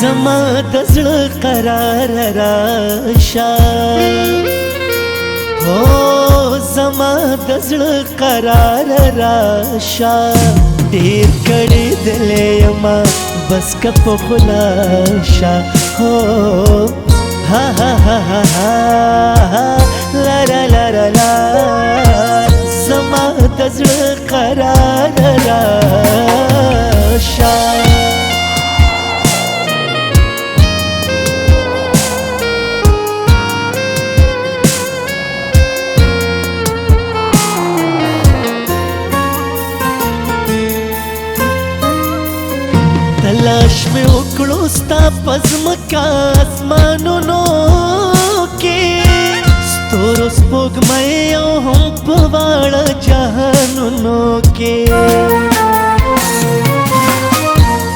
زما د زړه قرار راشه هو زما د زړه قرار راشه ډېر کړي دلې یما بس که په خلاشه هو ها ها ها ها لا لا لا لا لا زما د زړه قرار راشه تلاش میں وکړو ستا پزمکا اسمانونو کې ستورو سپوږمۍ او هم په واړه جهانونو کې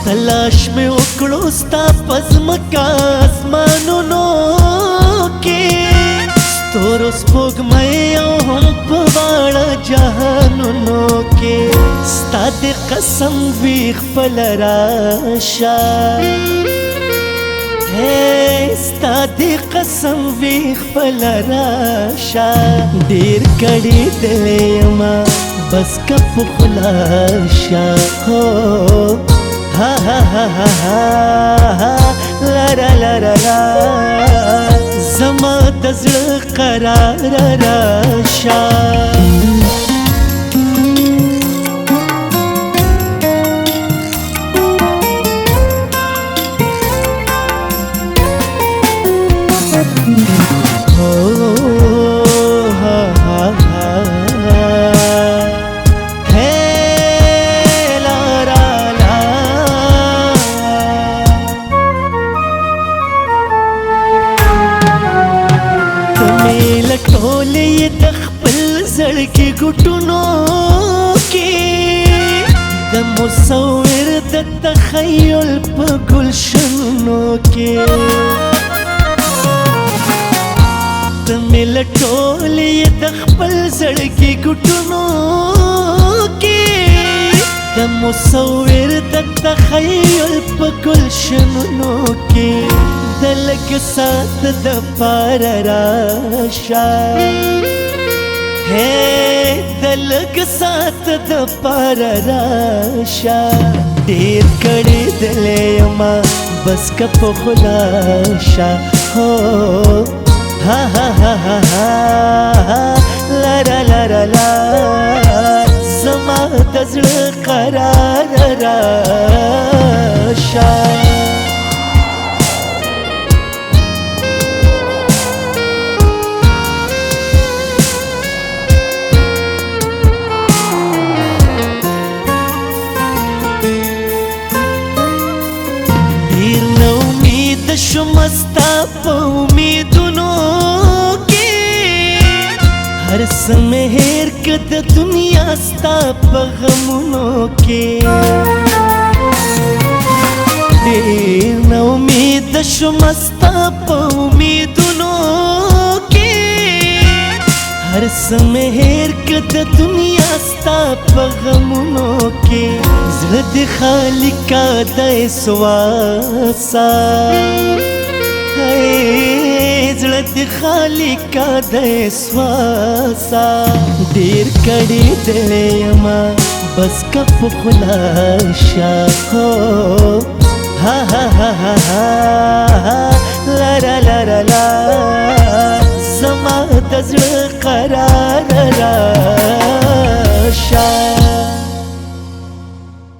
تلاش میں وکړو ستا پزمکا اسمانونو کې ستورو سپوږمۍ او هم په واړه جهانونو کې ستا د قسم وي خپل راشه ستا د قسم وي خپل راشه ډېر کړي دلې یما بس که په خلاشه هو ها ها ها ها لا لا لا لا لا زما د زړه قرار راشه ټولې د خپل زړګي ګوټونو کې د مصور د تخیل په ګلشنونو کې ته مې له ټولې د خپل زړګي ګوټونو کې د مصور د تخیل په ګلشنونو کې د لږ ساعت د پاره راشه د لږ ساعت د پاره راشه ډېر کړي دلې یما بس که په خلاشه هو ها ها ها ها لا لا لا لا لا زما د زړه قرار راشه شمستا په امیدونو کې هر څه مې هېر کړه د دنیا ستا په غمونو کې ډېر نا امیده شومه ستا په امیدونو کې هر څه مې هېر کړه د دنیا ستا په غمونو کې زړه دې خالي کا د سواسا زړه دې خالي کا د سواسا ډېر کړي دلې یما بس که په خلاشه هو ها ها ها ها لا لا لا لا لا زما د زړه قرار راشه